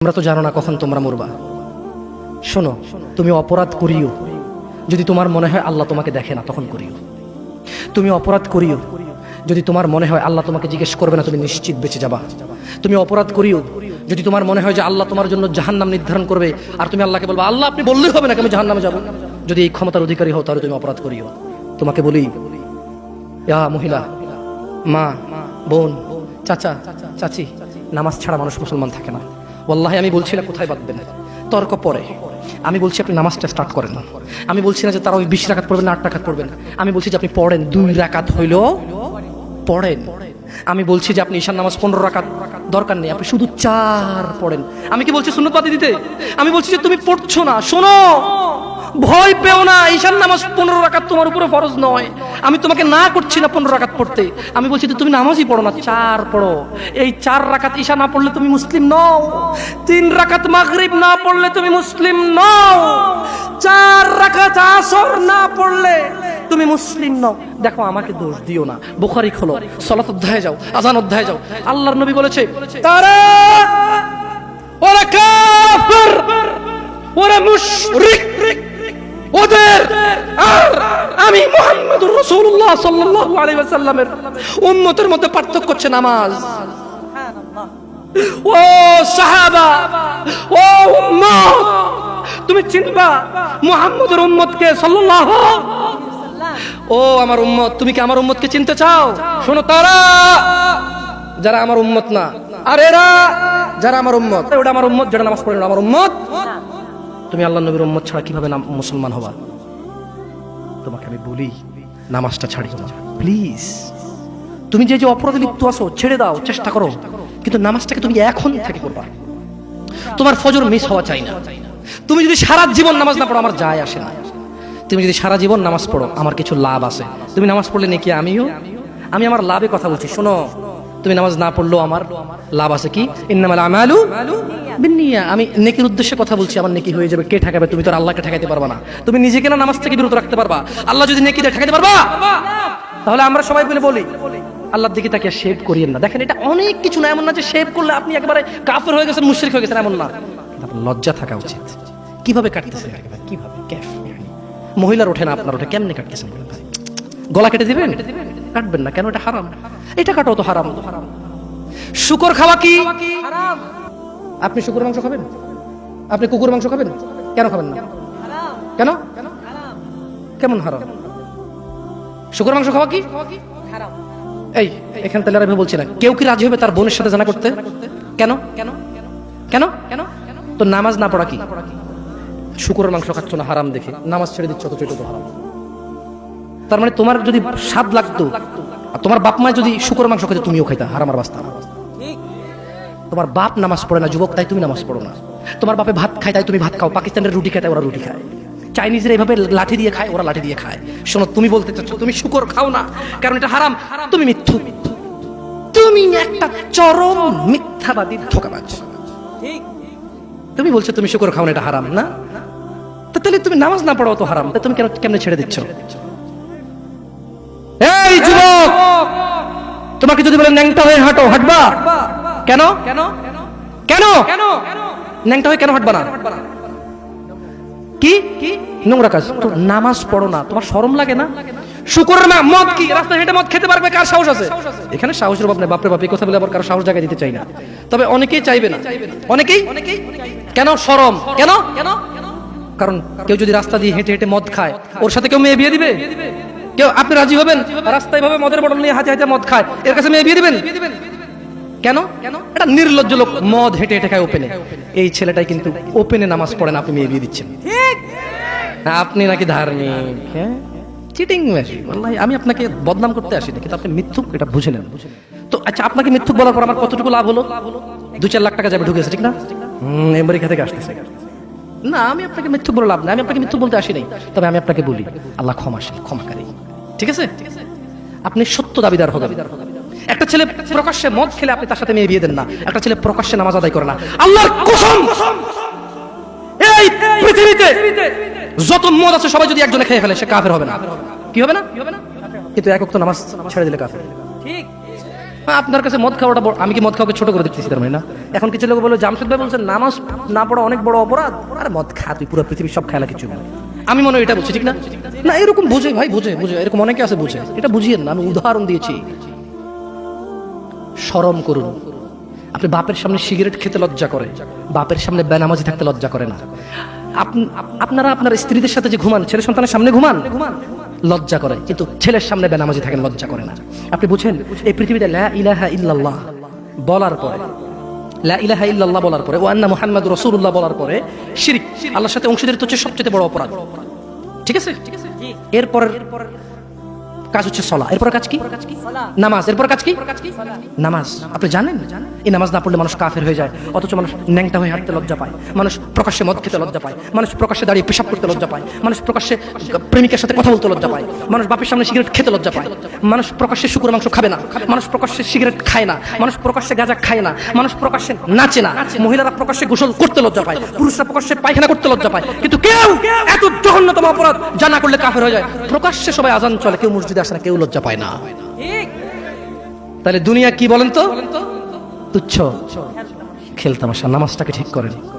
তোমরা তো জানো না কখন তোমরা মরবা। শোনো, তুমি অপরাধ করিও যদি তোমার মনে হয় আল্লাহ তোমাকে দেখে না, তখন করিও। তুমি অপরাধ করিও যদি তোমার মনে হয় আল্লাহ তোমাকে জিজ্ঞেস করবে না, তুমি নিশ্চিত বেঁচে যাবা। তুমি অপরাধ করিও যদি তোমার মনে হয় যে আল্লাহ তোমার জন্য জাহান্নাম নির্ধারণ করবে, আর তুমি আল্লাহকে বলবা আল্লাহ আপনি বললেই হবে না আমি জাহান্নামে যাব। যদি এই ক্ষমতার অধিকারী হও তাহলে তুমি অপরাধ করিও। তোমাকে বলি, মহিলা, মা, বোন, চাচা, চাচি, নামাজ ছাড়া মানুষ মুসলমান থাকে না। ওয়াল্লাহি আমি বলছি না কোথায় বাঁধবেন, তর্ক পরে। আমি বলছি আপনি নামাজটা স্টার্ট করেন। আমি বলছি না যে তারা ওই 20 রাকাত পড়বেন না 8 রাকাত পড়বেন। আমি বলছি যে আপনি পড়েন, 2 রাকাত হইলেও পড়েন। আমি বলছি যে আপনি ঈশার নামাজ 15 রাকাত দরকার নেই, আপনি শুধু 4 পড়েন। আমি কি বলছি সুন্নত বাদ দিতে? আমি বলছি যে তুমি পড়ছো না, শোনো, ভয় পেও না, ঈশার নামাজ 15 রাকাত তোমার উপরে ফরজ নয়। আমি তোমাকে না করছি না 15 রাকাত পড়তে। আমি বলছি যে তুমি নামাজই পড়ো না, 4 পড়ো। এই 4 রাকাত ঈশা না পড়লে তুমি মুসলিম নও। 3 রাকাত মাগরিব না পড়লে তুমি মুসলিম নও। 4 রাকাত আসর না পড়লে তুমি মুসলিম নও। দেখো আমাকে দোষ দিও না, বুখারী খোলো, সালাত অধ্যায়ে যাও, আযান অধ্যায়ে যাও। আল্লাহর নবী বলেছে তারা ওরা কাফির, ওরা মুশরিক, ওদের আর আমি মুহাম্মদুর রাসূলুল্লাহ সাল্লাল্লাহু আলাইহি ওয়াসাল্লামের উম্মতের মধ্যে পার্থক্য হচ্ছে নামাজ। ও সাহাবা, ও উম্মত, তুমি চিনবা মুহাম্মদের উম্মতকে সাল্লাল্লাহু। ও আমার উম্মত, তুমি কি আমার উম্মতকে চিনতে চাও? শোনো, তারা যারা আমার উম্মত না, আর এরা যারা আমার উম্মত। ওটা আমার উম্মত যেটা নামাজ পড়ে না, আমার উম্মত। তুমি আল্লাহর নবীর উম্মত ছাড়া কিভাবে মুসলমান হবা? তোমাকে আমি বলি নামাজটা ছাড়িও না প্লিজ। তুমি যে অপরাধে লিপ্ত আছো ছেড়ে দাও, চেষ্টা করো, কিন্তু নামাজটাকে তুমি এখন থেকে করবা। তোমার ফজর মিস হওয়া চাই না। তুমি যদি সারা জীবন নামাজ না পড়ো আমার যায় আসে না। তুমি যদি সারা জীবন নামাজ পড়ো আমার কিছু লাভ আছে। তুমি নামাজ পড়লে নাকি আমি আমার লাভে কথা বলছি। শোনো, তুমি নামাজ না পড়লেও আমার লাভ আছে। কি? ইন্নামাল আমালু বিন্নিয়া। আমি নেকির উদ্দেশ্যে কথা বলছি, আমার নেকি হয়ে যাবে। কে ঠেকাবে? তুমি তো আল্লাহকে ঠেকাইতে পারবা না। তুমি নিজেকে না নামাজ থেকে বিরত রাখতে পারবা, আল্লাহ যদি নেকি দিয়ে ঠেকাইতে পারবা? তাহলে আমরা সবাই মিলে বলি আল্লাহর দিকে তাকিয়ে শেভ করিয়েন না। দেখেন, এটা অনেক কিছু না, এমন না যে শেভ করলে আপনি একেবারে কাফের হয়ে গেছেন, মুশরিক হয়ে গেছেন, এমন না। লজ্জা থাকা উচিত। কিভাবে কাটতেছে, কিভাবে মহিলার ওঠে না, আপনার ওঠে, কেমনে কাটতেছেন? গলা কেটে দিবেন? কাটবেন না কেন? এটা হারাম। এটা কাটো তো হারাম। শুকর খাওয়া কি হারাম? আপনি শুকর মাংস খাবেন? আপনি কুকুর মাংস খাবেন? কেন খাবেন না? কেন? কেমন হারাম? শুকর মাংস খাওয়া কি হারাম? এই এখানে তাহলে আমি বলছি না, কেউ কি রাজি হবে তার বোনের সাথে জানা করতে? কেন? কেন? কেন? কেন? তো নামাজ না পড়া কি? শুকরের মাংস খাচ্ছ না হারাম দেখে নামাজ ছেড়ে দিচ্ছ, তো এটা তো হারাম। তার মানে তোমার যদি স্বাদ লাগতো আর তোমার বাপ মা যদি শুকরের মাংস খেতে, তুমিও খাইতা, হারামার বাস্তা। তোমার বাপ নামাজ পড়ে না যুবক, তাই তুমি নামাজ পড়ো না। তোমার বাপে ভাত খায় তাই তুমি ভাত খাও। পাকিস্তানের রুটি খায় তাই ওরা রুটি খায়। চাইনিজরা এইভাবে লাঠি দিয়ে খায়, ওরা লাঠি দিয়ে খায়। শোনো, তুমি বলতে চাচ্ছ তুমি শুকর খাও না কারণ এটা হারাম, তুমি মিথ্যু। তুমি একটা চরম মিথ্যাবাদী, ধোঁকাবাজ। তুমি বলছো তুমি শুকর খাও না, এটা হারাম না? তাহলে তুমি নামাজ না পড়াও তো হারাম, তুমি কেমনে ছেড়ে দিচ্ছ? এই যুবক, তোমাকে যদি বলে ন্যাংটা হয়ে হাঁটো, হাঁটবা? কেন? কেন? কেন? ন্যাংটা হয়ে কেন হাঁটবা না? কি নোংরা কাজ? তো নামাজ পড়ো না, তোমার শরম লাগে না? শুকরের মদ কি রাস্তায় হেঁটে মদ খেতে পারবে? কার সাহস আছে? এখানে সাহসের অভাব নেই, বাপরে বাপ। এই কথা বলে আবার কারো সাহস জায়গা দিতে চাই না, তবে অনেকেই চাইবে না। অনেকেই কেন? শরম। কেন? কারণ কেউ যদি রাস্তা দিয়ে হেঁটে হেঁটে মদ খায়, ওর সাথে কেউ মেয়ে বিয়ে দিবে? কেউ? আপনি রাজি হবেন রাস্তায় ভাবে মদের বটল নিয়ে হাতে হাতে মদ খায়, এর কাছে মেয়ে বিয়ে দিবেন? কেন? এটা নির্লজ্জ লোক, মদ হেঁটে হেঁটে খায় ওপেনে। এই ছেলেটাই কিন্তু ওপেনে নামাজ পড়ে না, আপনি মেয়ে বিয়ে দিচ্ছেন। আপনি নাকি ধার্মিক? হ্যাঁ, চিটিং মেশিন। আল্লাহ, আমি আপনাকে বদনাম করতে আসিনি, কিন্তু আপনি মিথ্যুক, এটা বুঝে নেন। তো আচ্ছা, আপনাকে মিথ্যুক বলার পর আমার কতটুকু লাভ হলো? 2-4 লাখ টাকা যাবে, ঢুকেছে, ঠিক না? আমেরিকা থেকে আসতেছে না। আমি আপনাকে মিথ্যুক বলে লাভ না, আমি আপনাকে মিথ্যুক বলতে আসি নাই। তবে আমি আপনাকে বলি আল্লাহ ক্ষমাশীল, ক্ষমাকারী, ঠিক আছে? আপনি সত্য দাবিদার হবেন। একটা ছেলে প্রকাশ্যে মদ খেলে আপনি তার সাথে মেয়ে বিয়ে দেন না। একটা ছেলে প্রকাশ্যে নামাজ আদায় করে না। আল্লাহর কসম, এই পৃথিবীতে যত মদ আছে সবাই যদি একজনে খেয়ে ফেলে, সে কাফের হবে না। কি হবে না? কিন্তু এক ওয়াক্ত নামাজ ছেড়ে দিলে কাফের। ঠিক? আপনার কাছে মদ খাওয়াটা আমি কি মদ খাওয়াকে ছোট করে দেখতেছি তার মানে না? এখন কিছু লোক বলে জামশেদ ভাই বলছেন নামাজ না পড়া অনেক বড় অপরাধ, আর মদ খা তুই পুরো পৃথিবীর সব খেলা কিছু না। আমি মনে হয় এটা বলছি, ঠিক না? না এরকম বুঝে ভাই, বুঝে এরকম অনেকে আছে বুঝে, এটা বুঝিয়েন না, আমি উদাহরণ দিয়েছি। শরম করুন। আপনি বাপের সামনে সিগারেট খেতে লজ্জা করে, বাপের সামনে বেনামাজি থাকতে লজ্জা করে না। আপনারা আপনার স্ত্রীদের সাথে যে ঘুমান, ছেলে সন্তানের সামনে ঘুমান, লজ্জা করে, কিন্তু ছেলের সামনে বেনামাজি থাকেন লজ্জা করে না। আপনি বুঝেন এই পৃথিবীতে লা ইলাহা ইল্লাল্লাহ বলার পরে, লা ইলাহা ইল্লাল্লাহ বলার পরে, ওয়া আন্না মুহাম্মাদুর রাসূলুল্লাহ বলার পরে শিরক, আল্লাহর সাথে অংশীদারিত্ব হচ্ছে সবচেয়ে বড় অপরাধ। ঠিক আছে? এরপর কাজ হচ্ছে সালাহ, এরপর কাজ কি? নামাজ। এরপর কাজ কি? নামাজ। আপনি জানেন এই নামাজ না পড়লে মানুষ কাফের হয়ে যায়, অথচ মানুষ ন্যাংটা হয়ে হাঁটতে লজ্জা পায়, মানুষ প্রকাশ্যে মদ খেতে লজ্জা পায়, মানুষ প্রকাশ্যে দাঁড়িয়ে পেশাব করতে লজ্জা পায়, মানুষ প্রকাশ্যে প্রেমিকের সাথে কথা বলতে লজ্জা পায়, মানুষ বাপের সামনে সিগারেট খেতে লজ্জা পায়, মানুষ প্রকাশ্যে শুকর মাংস খাবে না, মানুষ প্রকাশ্যে সিগারেট খায় না, মানুষ প্রকাশ্যে গাঁজা খায় না, মানুষ প্রকাশ্যে নাচে না, মহিলারা প্রকাশ্যে গোসল করতে লজ্জা পায়, পুরুষরা প্রকাশ্যে পায়খানা করতে লজ্জা পায়, কিন্তু কেউ এত জঘন্যতম অপরাধ যা না করলে কাফের হয়ে যায়। প্রকাশ্যে সবাই আজান চলে, কেউ মসজিদে আসে না, কেউ লজ্জা পায় না। তাহলে দুনিয়া কি বলেন তো? তুচ্ছ খেলতামাশা। নামাজটাকে ঠিক করেন।